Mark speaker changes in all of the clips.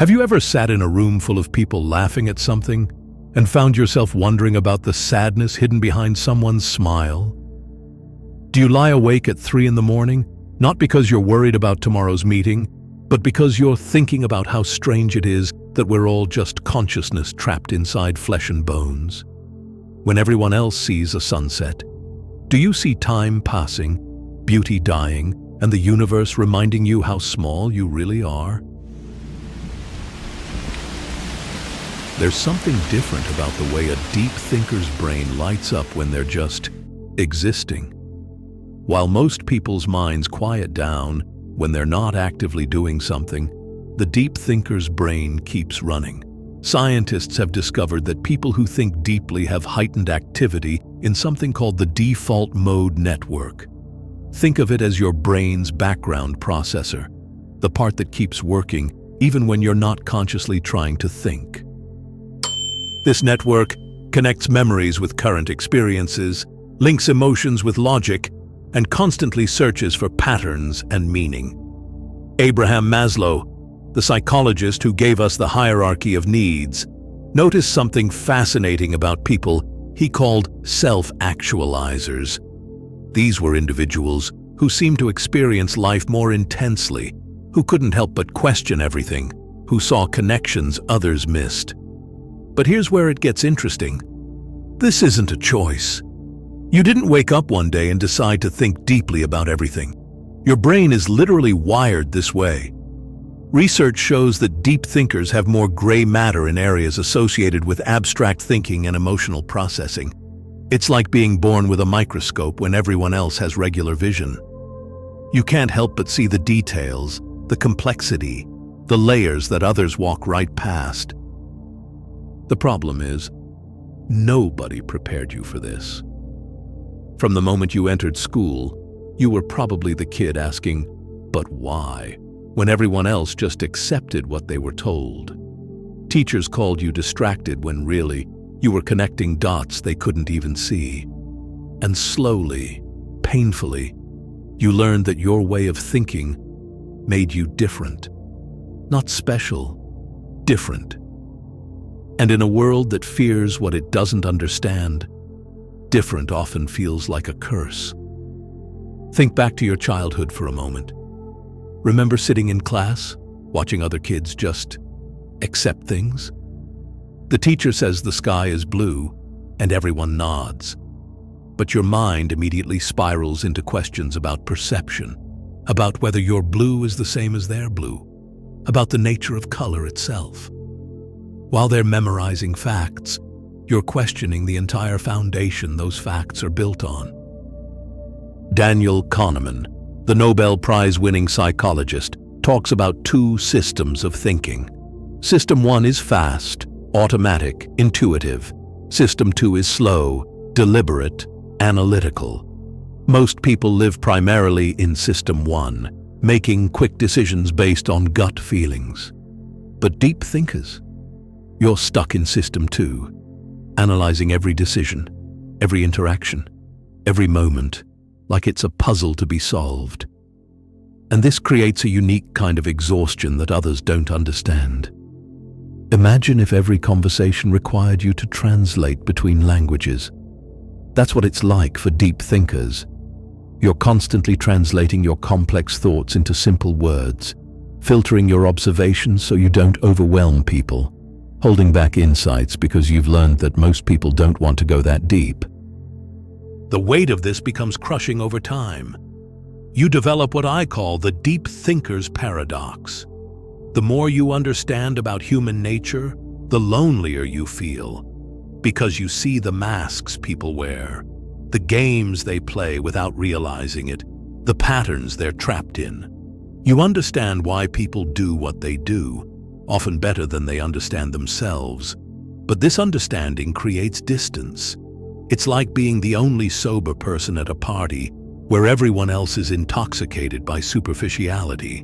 Speaker 1: Have you ever sat in a room full of people laughing at something and found yourself wondering about the sadness hidden behind someone's smile? Do you lie awake at 3 in the morning, not because you're worried about tomorrow's meeting, but because you're thinking about how strange it is that we're all just consciousness trapped inside flesh and bones? When everyone else sees a sunset, do you see time passing, beauty dying, and the universe reminding you how small you really are? There's something different about the way a deep thinker's brain lights up when they're just existing. While most people's minds quiet down when they're not actively doing something, the deep thinker's brain keeps running. Scientists have discovered that people who think deeply have heightened activity in something called the default mode network. Think of it as your brain's background processor, the part that keeps working even when you're not consciously trying to think. This network connects memories with current experiences, links emotions with logic, and constantly searches for patterns and meaning. Abraham Maslow, the psychologist who gave us the hierarchy of needs, noticed something fascinating about people he called self-actualizers. These were individuals who seemed to experience life more intensely, who couldn't help but question everything, who saw connections others missed. But here's where it gets interesting. This isn't a choice. You didn't wake up one day and decide to think deeply about everything. Your brain is literally wired this way. Research shows that deep thinkers have more gray matter in areas associated with abstract thinking and emotional processing. It's like being born with a microscope when everyone else has regular vision. You can't help but see the details, the complexity, the layers that others walk right past. The problem is, nobody prepared you for this. From the moment you entered school, you were probably the kid asking, "But why?" when everyone else just accepted what they were told. Teachers called you distracted when really, you were connecting dots they couldn't even see. And slowly, painfully, you learned that your way of thinking made you different. Not special, different. And in a world that fears what it doesn't understand, different often feels like a curse. Think back to your childhood for a moment. Remember sitting in class, watching other kids just accept things? The teacher says the sky is blue, and everyone nods. But your mind immediately spirals into questions about perception, about whether your blue is the same as their blue, about the nature of color itself. While they're memorizing facts, you're questioning the entire foundation those facts are built on. Daniel Kahneman, the Nobel Prize-winning psychologist, talks about two systems of thinking. System 1 is fast, automatic, intuitive. System 2 is slow, deliberate, analytical. Most people live primarily in System 1, making quick decisions based on gut feelings. But deep thinkers, you're stuck in System 2, analyzing every decision, every interaction, every moment, like it's a puzzle to be solved. And this creates a unique kind of exhaustion that others don't understand. Imagine if every conversation required you to translate between languages. That's what it's like for deep thinkers. You're constantly translating your complex thoughts into simple words, filtering your observations so you don't overwhelm people, holding back insights because you've learned that most people don't want to go that deep. The weight of this becomes crushing over time. You develop what I call the deep thinker's paradox. The more you understand about human nature, the lonelier you feel, because you see the masks people wear, the games they play without realizing it, the patterns they're trapped in. You understand why people do what they do, often better than they understand themselves. But this understanding creates distance. It's like being the only sober person at a party where everyone else is intoxicated by superficiality.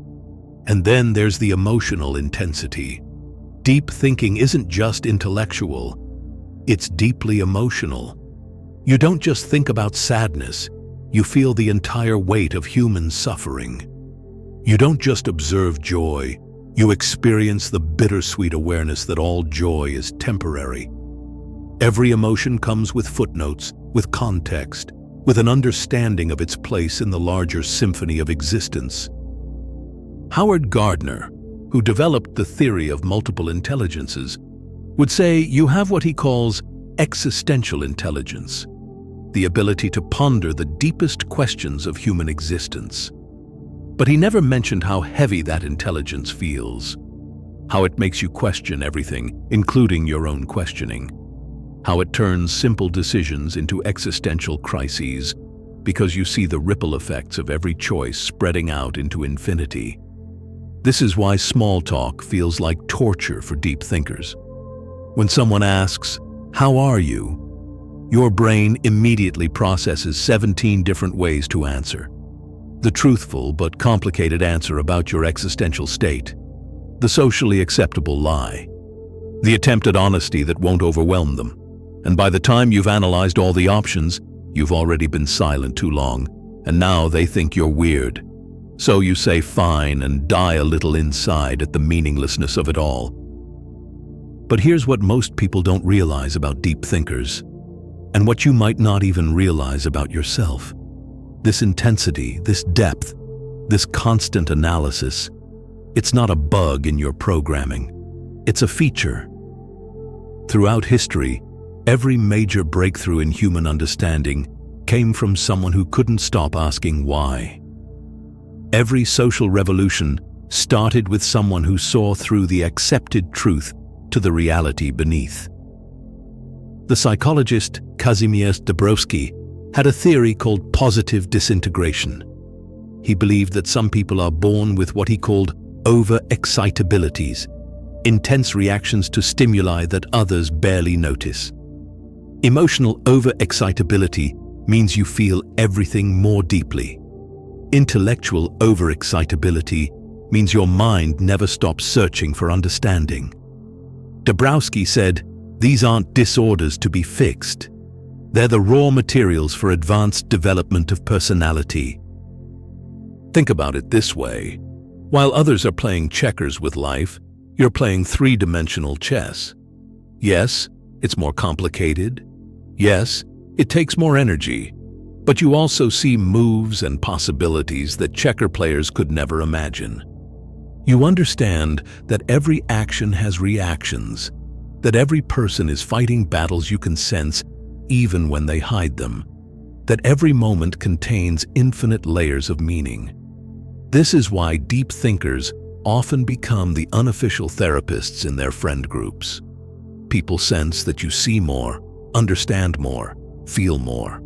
Speaker 1: And then there's the emotional intensity. Deep thinking isn't just intellectual, it's deeply emotional. You don't just think about sadness, you feel the entire weight of human suffering. You don't just observe joy, You experience the bittersweet awareness that all joy is temporary. Every emotion comes with footnotes, with context, with an understanding of its place in the larger symphony of existence. Howard Gardner, who developed the theory of multiple intelligences, would say you have what he calls existential intelligence, the ability to ponder the deepest questions of human existence. But he never mentioned how heavy that intelligence feels, how it makes you question everything, including your own questioning, how it turns simple decisions into existential crises because you see the ripple effects of every choice spreading out into infinity. This is why small talk feels like torture for deep thinkers. When someone asks, "How are you?" your brain immediately processes 17 different ways to answer. The truthful but complicated answer about your existential state, the socially acceptable lie, the attempt at honesty that won't overwhelm them. And by the time you've analyzed all the options, you've already been silent too long, and now they think you're weird. So you say fine and die a little inside at the meaninglessness of it all. But here's what most people don't realize about deep thinkers, and what you might not even realize about yourself. This intensity, this depth, this constant analysis, it's not a bug in your programming. It's a feature. Throughout history, every major breakthrough in human understanding came from someone who couldn't stop asking why. Every social revolution started with someone who saw through the accepted truth to the reality beneath. The psychologist Kazimierz Dabrowski had a theory called positive disintegration. He believed that some people are born with what he called over-excitabilities, intense reactions to stimuli that others barely notice. Emotional over-excitability means you feel everything more deeply. Intellectual over-excitability means your mind never stops searching for understanding. Dabrowski said, "These aren't disorders to be fixed. They're the raw materials for advanced development of personality." Think about it this way. While others are playing checkers with life, you're playing three-dimensional chess. Yes, it's more complicated. Yes, it takes more energy. But you also see moves and possibilities that checker players could never imagine. You understand that every action has reactions, that every person is fighting battles you can sense even when they hide them, that every moment contains infinite layers of meaning. This is why deep thinkers often become the unofficial therapists in their friend groups. People sense that you see more, understand more, feel more.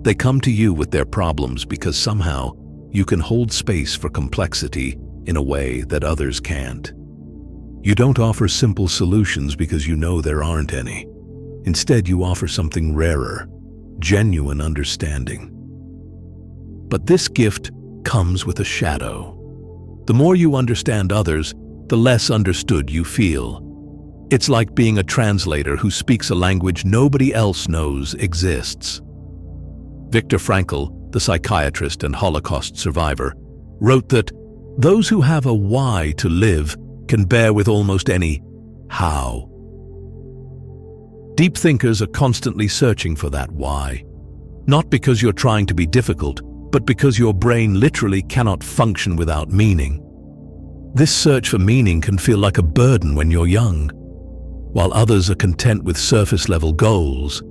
Speaker 1: They come to you with their problems because somehow you can hold space for complexity in a way that others can't. You don't offer simple solutions because you know there aren't any. Instead, you offer something rarer, genuine understanding. But this gift comes with a shadow. The more you understand others, the less understood you feel. It's like being a translator who speaks a language nobody else knows exists. Viktor Frankl, the psychiatrist and Holocaust survivor, wrote that those who have a why to live can bear with almost any how. Deep thinkers are constantly searching for that why, not because you're trying to be difficult, but because your brain literally cannot function without meaning. This search for meaning can feel like a burden when you're young, while others are content with surface-level goals: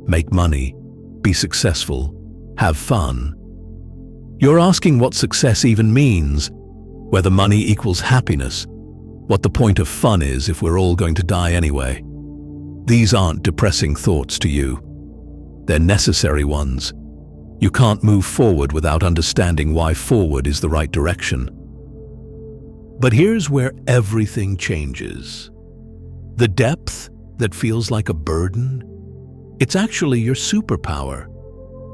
Speaker 1: make money, be successful, have fun. You're asking what success even means, whether money equals happiness, what the point of fun is if we're all going to die anyway. These aren't depressing thoughts to you. They're necessary ones. You can't move forward without understanding why forward is the right direction. But here's where everything changes. The depth that feels like a burden, it's actually your superpower.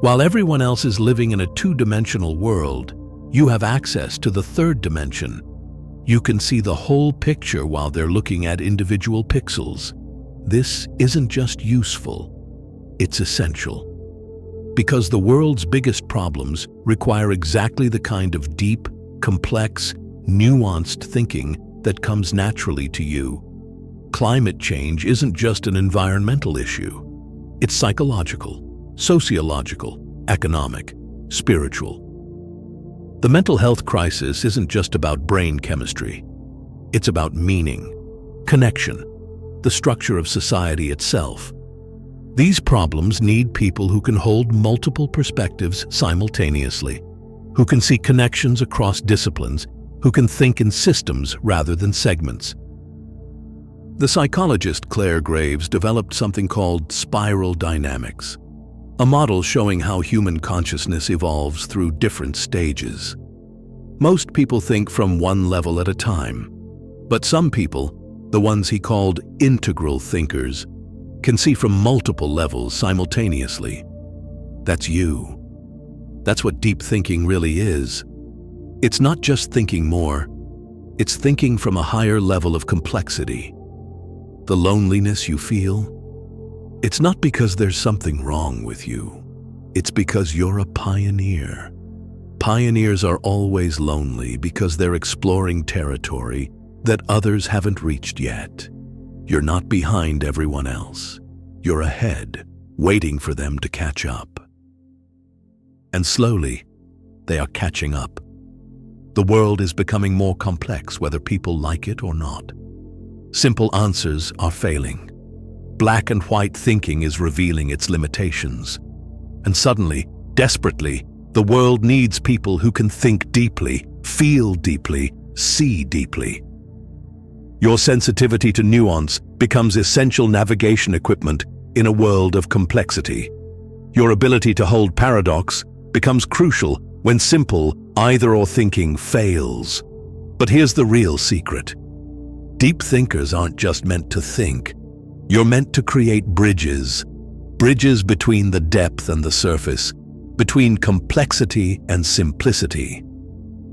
Speaker 1: While everyone else is living in a two-dimensional world, you have access to the third dimension. You can see the whole picture while they're looking at individual pixels. This isn't just useful, it's essential. Because the world's biggest problems require exactly the kind of deep, complex, nuanced thinking that comes naturally to you. Climate change isn't just an environmental issue. It's psychological, sociological, economic, spiritual. The mental health crisis isn't just about brain chemistry. It's about meaning, connection, the structure of society itself. These problems need people who can hold multiple perspectives simultaneously, who can see connections across disciplines, who can think in systems rather than segments. The psychologist Claire Graves developed something called spiral dynamics, a model showing how human consciousness evolves through different stages. Most people think from one level at a time, but some people, the ones he called integral thinkers, can see from multiple levels simultaneously. That's you. That's what deep thinking really is. It's not just thinking more, it's thinking from a higher level of complexity. The loneliness you feel, it's not because there's something wrong with you. It's because you're a pioneer. Pioneers are always lonely because they're exploring territory that others haven't reached yet. You're not behind everyone else. You're ahead, waiting for them to catch up. And slowly, they are catching up. The world is becoming more complex whether people like it or not. Simple answers are failing. Black and white thinking is revealing its limitations. And suddenly, desperately, the world needs people who can think deeply, feel deeply, see deeply. Your sensitivity to nuance becomes essential navigation equipment in a world of complexity. Your ability to hold paradox becomes crucial when simple either-or thinking fails. But here's the real secret. Deep thinkers aren't just meant to think. You're meant to create bridges. Bridges between the depth and the surface, between complexity and simplicity.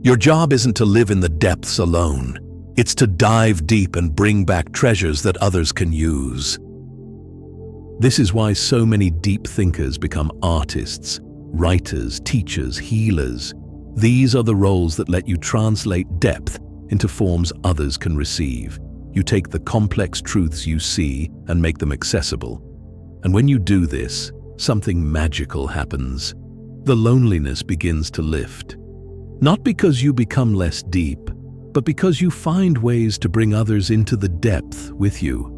Speaker 1: Your job isn't to live in the depths alone. It's to dive deep and bring back treasures that others can use. This is why so many deep thinkers become artists, writers, teachers, healers. These are the roles that let you translate depth into forms others can receive. You take the complex truths you see and make them accessible. And when you do this, something magical happens. The loneliness begins to lift. Not because you become less deep, but because you find ways to bring others into the depth with you.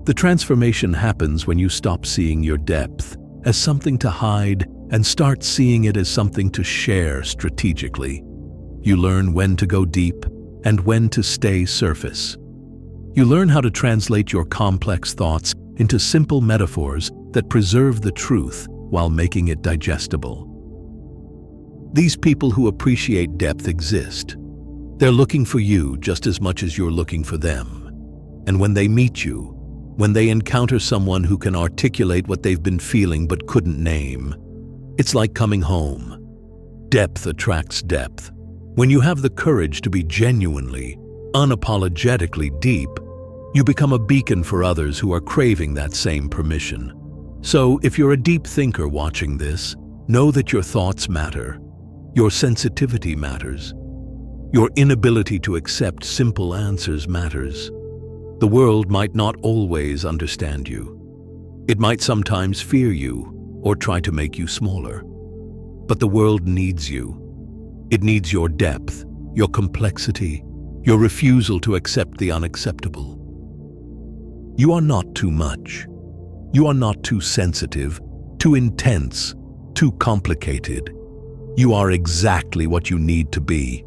Speaker 1: The transformation happens when you stop seeing your depth as something to hide and start seeing it as something to share strategically. You learn when to go deep and when to stay surface. You learn how to translate your complex thoughts into simple metaphors that preserve the truth while making it digestible. These people who appreciate depth exist. They're looking for you just as much as you're looking for them. And when they meet you, when they encounter someone who can articulate what they've been feeling but couldn't name, it's like coming home. Depth attracts depth. When you have the courage to be genuinely, unapologetically deep, you become a beacon for others who are craving that same permission. So, if you're a deep thinker watching this, know that your thoughts matter. Your sensitivity matters. Your inability to accept simple answers matters. The world might not always understand you. It might sometimes fear you or try to make you smaller. But the world needs you. It needs your depth, your complexity, your refusal to accept the unacceptable. You are not too much. You are not too sensitive, too intense, too complicated. You are exactly what you need to be.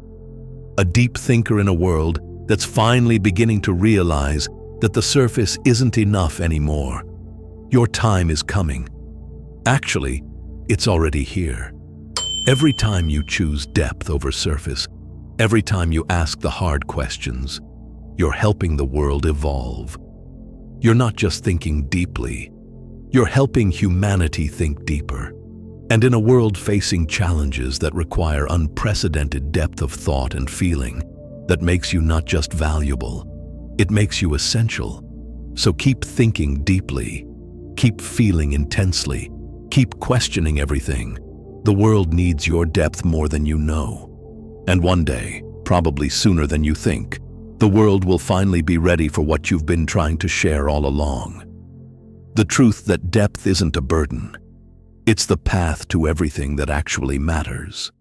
Speaker 1: A deep thinker in a world that's finally beginning to realize that the surface isn't enough anymore. Your time is coming. Actually, it's already here. Every time you choose depth over surface, every time you ask the hard questions, you're helping the world evolve. You're not just thinking deeply, you're helping humanity think deeper. And in a world facing challenges that require unprecedented depth of thought and feeling, that makes you not just valuable, it makes you essential. So keep thinking deeply, keep feeling intensely, keep questioning everything. The world needs your depth more than you know. And one day, probably sooner than you think, the world will finally be ready for what you've been trying to share all along. The truth that depth isn't a burden. It's the path to everything that actually matters.